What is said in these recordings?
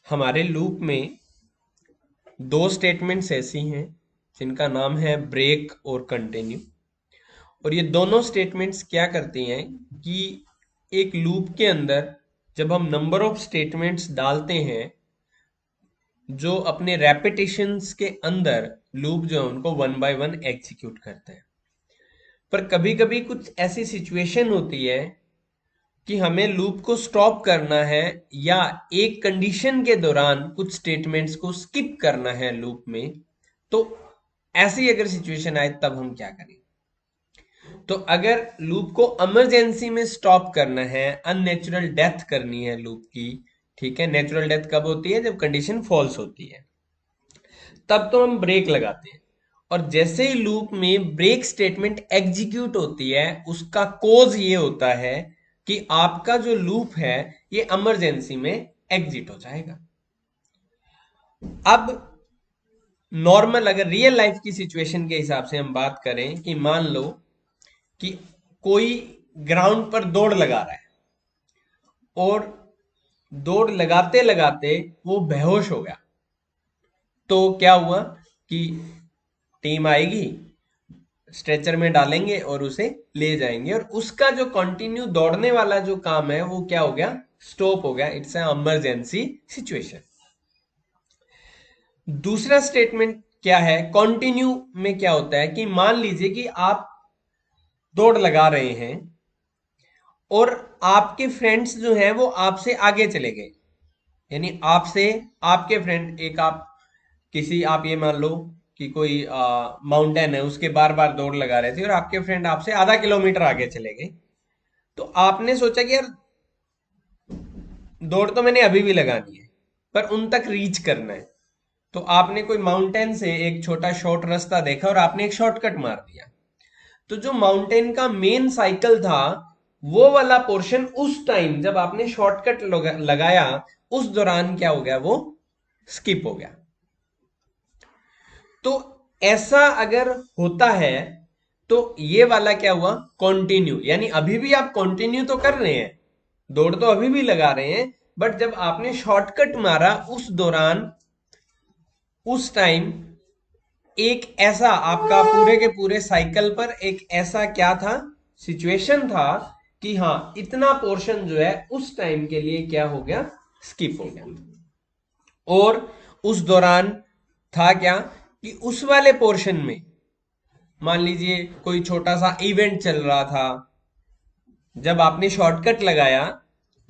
हमारे लूप में दो स्टेटमेंट्स ऐसी हैं जिनका नाम है ब्रेक और कंटिन्यू। और ये दोनों स्टेटमेंट्स क्या करती हैं कि एक लूप के अंदर जब हम नंबर ऑफ स्टेटमेंट्स डालते हैं, जो अपने रेपिटेशंस के अंदर लूप जो है उनको वन बाय वन एग्जीक्यूट करते हैं। पर कभी कभी कुछ ऐसी सिचुएशन होती है कि हमें लूप को स्टॉप करना है या एक कंडीशन के दौरान कुछ स्टेटमेंट्स को स्किप करना है लूप में। तो ऐसी अगर सिचुएशन आए तब हम क्या करें? तो अगर लूप को इमरजेंसी में स्टॉप करना है, अननेचुरल डेथ करनी है लूप की, ठीक है, नेचुरल डेथ कब होती है? जब कंडीशन फॉल्स होती है, तब तो हम ब्रेक लगाते हैं। और जैसे ही लूप में ब्रेक स्टेटमेंट एग्जीक्यूट होती है, उसका कोज ये होता है कि आपका जो लूप है ये इमरजेंसी में एग्जिट हो जाएगा। अब नॉर्मल अगर रियल लाइफ की सिचुएशन के हिसाब से हम बात करें कि मान लो कि कोई ग्राउंड पर दौड़ लगा रहा है और दौड़ लगाते लगाते वो बेहोश हो गया। तो क्या हुआ कि टीम आएगी, स्ट्रेचर में डालेंगे और उसे ले जाएंगे, और उसका जो कंटिन्यू दौड़ने वाला जो काम है वो क्या हो गया? स्टॉप हो गया। It's a emergency situation. दूसरा स्टेटमेंट क्या है? कंटिन्यू में क्या होता है कि मान लीजिए कि आप दौड़ लगा रहे हैं और आपके फ्रेंड्स जो हैं वो आपसे आगे चले गए। यानी आपसे आपके फ्रेंड, एक आप किसी, आप ये मान लो कि कोई माउंटेन है, उसके बार बार दौड़ लगा रहे थे और आपके फ्रेंड आपसे आधा किलोमीटर आगे चले गए। तो आपने सोचा कि यार दौड़ तो मैंने अभी भी लगानी है, पर उन तक रीच करना है। तो आपने कोई माउंटेन से एक छोटा शॉर्ट रास्ता देखा और आपने एक शॉर्टकट मार दिया। तो जो माउंटेन का मेन साइकिल था, वो वाला पोर्शन उस टाइम जब आपने शॉर्टकट लगाया, उस दौरान क्या हो गया? वो स्किप हो गया। तो ऐसा अगर होता है तो ये वाला क्या हुआ? कंटिन्यू। यानी अभी भी आप कंटिन्यू तो कर रहे हैं, दौड़ तो अभी भी लगा रहे हैं, बट जब आपने शॉर्टकट मारा उस दौरान, उस टाइम एक ऐसा आपका पूरे के पूरे साइकिल पर एक ऐसा क्या था? सिचुएशन था कि हाँ, इतना पोर्शन जो है उस टाइम के लिए क्या हो गया? स्किप हो गया। और उस दौरान था क्या कि उस वाले पोर्शन में मान लीजिए कोई छोटा सा इवेंट चल रहा था। जब आपने शॉर्टकट लगाया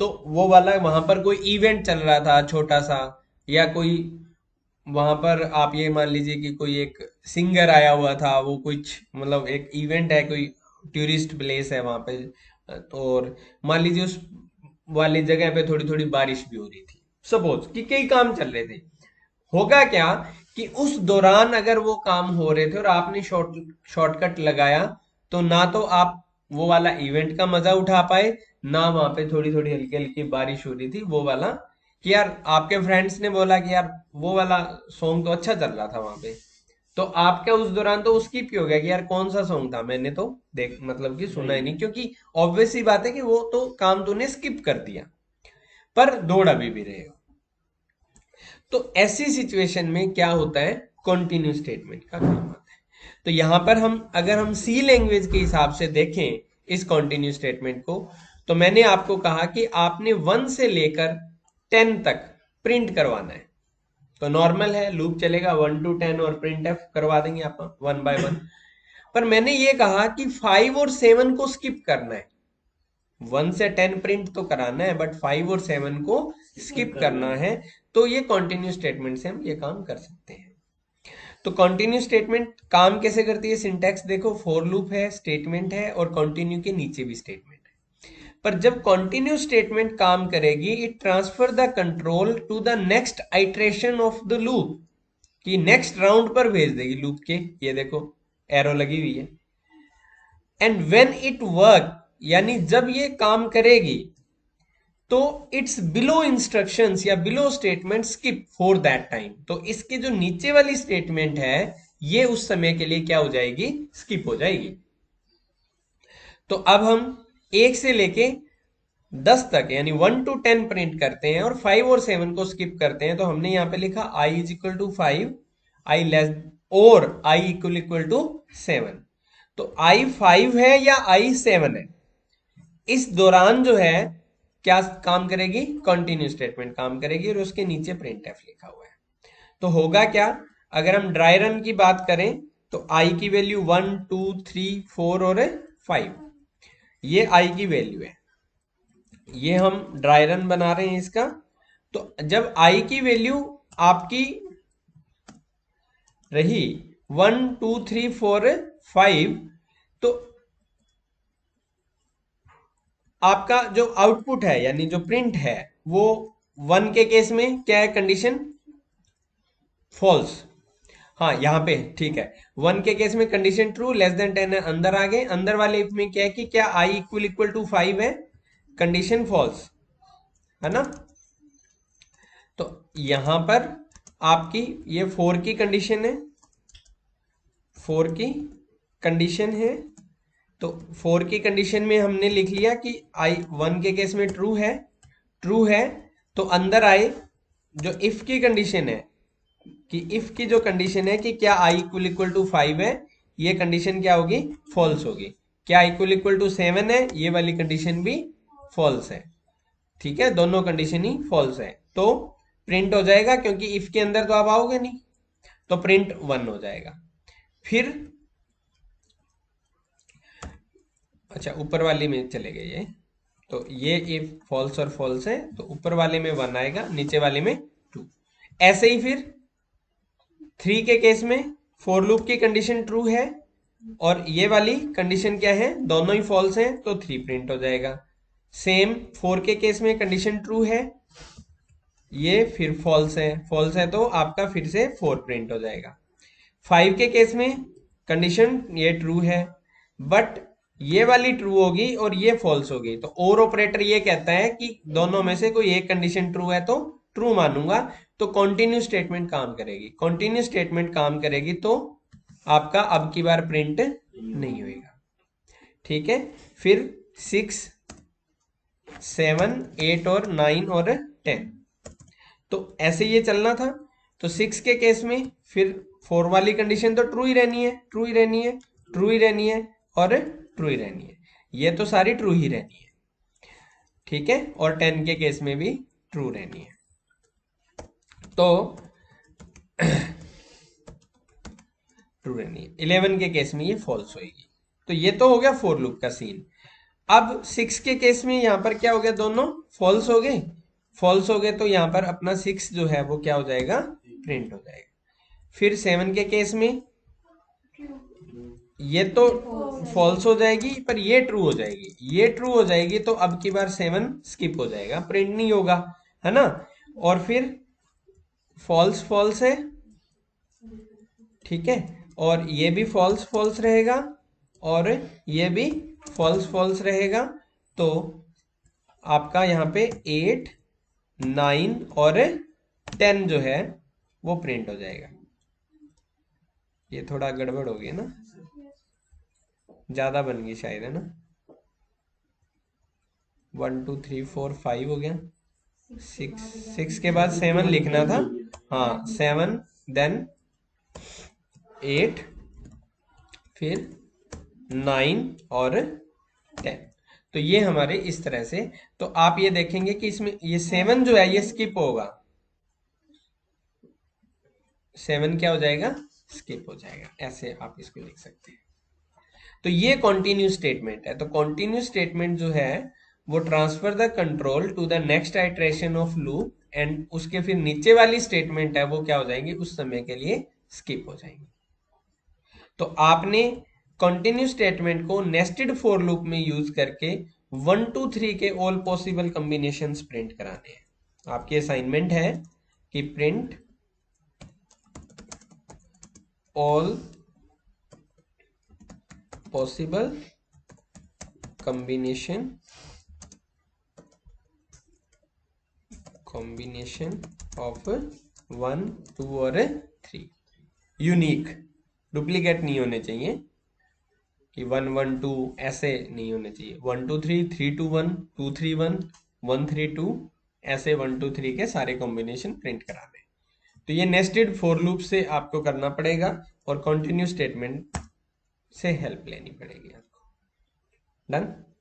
तो वो वाला वहां पर कोई इवेंट चल रहा था छोटा सा, या कोई वहां पर आप ये मान लीजिए कि कोई एक सिंगर आया हुआ था, वो कुछ मतलब एक इवेंट है, कोई टूरिस्ट प्लेस है वहां पे। और मान लीजिए उस वाली जगह पे थोड़ी थोड़ी बारिश भी हो रही थी, सपोज कि कई काम चल रहे थे। होगा क्या कि उस दौरान अगर वो काम हो रहे थे और आपने शॉर्टकट लगाया, तो ना तो आप वो वाला इवेंट का मजा उठा पाए, ना वहां पे थोड़ी थोड़ी हल्की हल्की बारिश हो रही थी वो वाला, कि यार आपके फ्रेंड्स ने बोला कि यार वो वाला सॉन्ग तो अच्छा चल रहा था वहां पे, तो आपका उस दौरान तो स्किप ही हो गया कि यार कौन सा सॉन्ग था, मैंने तो देख मतलब कि सुना ही नहीं, क्योंकि ऑब्वियस सी बात है कि वो तो काम तूने स्किप कर दिया, पर दौड़ अभी भी रहे हो। तो ऐसी सिचुएशन में क्या होता है? कंटिन्यू स्टेटमेंट का काम आता है। तो यहां पर हम अगर हम सी लैंग्वेज के हिसाब से देखें इस कंटिन्यू स्टेटमेंट को, तो मैंने आपको कहा कि आपने 1 से लेकर 10 तक प्रिंट करवाना है। तो नॉर्मल है, लूप चलेगा 1 to 10 और प्रिंट एफ करवा देंगे आप 1 by 1। पर मैंने ये कहा कि 5 और 7 को स्किप करना है। 1 से 10 प्रिंट तो कराना है, बट 5 और 7 को स्किप करना है। तो ये कॉन्टिन्यू स्टेटमेंट से हम ये काम कर सकते हैं। तो कॉन्टिन्यू स्टेटमेंट काम कैसे करती है? सिंटैक्स देखो, फॉर लूप है, स्टेटमेंट है और कॉन्टिन्यू के नीचे भी स्टेटमेंट है। पर जब कॉन्टिन्यू स्टेटमेंट काम करेगी, it transfer the control to the next iteration of the loop, कि नेक्स्ट राउंड पर भेज देगी लूप के। ये देखो एरो लगी हुई है। एंड व्हेन इट वर्क, यानी जब ये काम करेगी, तो इट्स बिलो इंस्ट्रक्शंस या below statement skip for that time. तो इसके जो नीचे वाली स्टेटमेंट है, ये उस समय के लिए क्या हो जाएगी? स्किप हो जाएगी। तो अब हम 1 से लेके 10 तक यानी 1 to 10 प्रिंट करते हैं और 5 और 7 को स्किप करते हैं, तो हमने यहाँ पे लिखा i is equal to 5, i less और i इक्वल टू 7। तो i 5 है या i 7 है, इस दौरान जो है क्या काम करेगी, कंटिन्यू स्टेटमेंट काम करेगी और उसके नीचे प्रिंट एफ लिखा हुआ है। तो होगा क्या, अगर हम ड्राई रन की बात करें तो i की वैल्यू 1 2 3 4 और 5, ये i की वैल्यू है, ये हम ड्राई रन बना रहे हैं इसका। तो जब i की वैल्यू आपकी रही 1 2 3 4 5, तो आपका जो आउटपुट है यानी जो प्रिंट है वो 1 के केस में क्या है कंडीशन, फॉल्स। हाँ यहाँ पे ठीक है, 1 के केस में कंडीशन ट्रू, लेस देन 10 है, अंदर आ गए। अंदर वाले इफ में क्या है कि क्या i इक्वल टू 5 है, कंडीशन फॉल्स है ना। तो यहां पर आपकी ये 4 की कंडीशन है, 4 की कंडीशन है। तो 4 की कंडीशन में हमने लिख लिया कि i 1 के केस में ट्रू है, ट्रू है। तो अंदर आए जो इफ की कंडीशन है, कि इफ की जो कंडीशन है कि क्या i इक्वल टू 5 है, ये कंडीशन क्या होगी, फॉल्स होगी। क्या इक्वल टू 7 है, ये वाली कंडीशन भी फॉल्स है। ठीक है, दोनों कंडीशन ही फॉल्स है, तो प्रिंट हो जाएगा, क्योंकि इफ के अंदर तो आप आओगे नहीं, तो प्रिंट 1 हो जाएगा। फिर अच्छा ऊपर वाली में चले गए ये, तो ये इफ फॉल्स और फॉल्स है तो ऊपर वाले में 1 आएगा, नीचे वाले में 2। ऐसे ही फिर 3 के केस में फॉर लूप की कंडीशन ट्रू है और ये वाली कंडीशन क्या है, दोनों ही फॉल्स हैं, तो 3 प्रिंट हो जाएगा। सेम 4 के केस में कंडीशन ट्रू है, ये फिर फॉल्स है तो आपका फिर से 4 प्रिंट हो जाएगा। 5 के केस में कंडीशन ये ट्रू है, बट ये वाली ट्रू होगी और ये फॉल्स होगी, तो और ऑपरेटर ये कहता है कि दोनों में से कोई एक कंडीशन ट्रू है तो ट्रू मानूंगा, तो कॉन्टिन्यू स्टेटमेंट काम करेगी। कॉन्टिन्यू स्टेटमेंट काम करेगी तो आपका अब की बार प्रिंट नहीं होगा। ठीक है, फिर 6 7 8 और 9 और 10, तो ऐसे ये चलना था। तो 6 के केस में फिर 4 वाली कंडीशन तो ट्रू ही रहनी है, ट्रू ही रहनी है, ट्रू ही रहनी है और ट्रू ही रहनी है, ये तो सारी ट्रू ही रहनी है। ठीक है, और 10 के केस में भी ट्रू रहनी है। तो ट्रू रहनी है, 11 के केस में ये फॉल्स होगी। तो ये तो हो गया फॉर लूप का सीन। अब 6 के केस में यहां पर क्या हो गया, दोनों फॉल्स हो गए, फॉल्स हो गए तो यहां पर अपना 6 जो है वो क्या हो जाएगा, प्रिंट हो जाएगा। फिर 7 के केस में ये तो फॉल्स हो जाएगी, पर ये ट्रू हो जाएगी, ये ट्रू हो जाएगी, तो अब की बार 7 स्किप हो जाएगा, प्रिंट नहीं होगा, है ना। और फिर फॉल्स फॉल्स है, ठीक है, और ये भी फॉल्स फॉल्स रहेगा और ये भी फॉल्स फॉल्स रहेगा, तो आपका यहाँ पे 8 9 और 10 जो है वो प्रिंट हो जाएगा। ये थोड़ा गड़बड़ हो गया ना, ज्यादा बन गई शायद, है ना। 1 2 3 4 5 हो गया, 6 के बाद 7 लिखना था, हाँ 7 देन 8 फिर 9 और 10, तो ये हमारे इस तरह से। तो आप ये देखेंगे कि इसमें ये 7 जो है ये स्किप होगा, 7 क्या हो जाएगा, स्किप हो जाएगा, ऐसे आप इसको लिख सकते हैं। तो ये कॉन्टिन्यू स्टेटमेंट है। तो कॉन्टिन्यू स्टेटमेंट जो है वो transfer the control to the next iteration of loop, and उसके फिर नीचे वाली स्टेटमेंट है वो क्या हो जाएंगे, उस समय के लिए स्किप हो जाएंगे। तो आपने कंटिन्यू स्टेटमेंट को नेस्टेड फॉर लूप में यूज करके 1 2 3 के ऑल पॉसिबल कॉम्बिनेशंस प्रिंट कराने हैं। आपकी असाइनमेंट है कि print all possible combination of 1 2 और 3, यूनिक, डुप्लीकेट नहीं होने चाहिए। कि 1 1 2 ऐसे नहीं होने चाहिए, 1 2 3 3 2 1 2 3 1 1 3 2, ऐसे 1 2 3 के सारे कॉम्बिनेशन प्रिंट कराने। तो ये नेस्टेड फॉर लूप से आपको करना पड़ेगा और कंटिन्यू स्टेटमेंट से हेल्प लेनी पड़ेगी आपको। डन।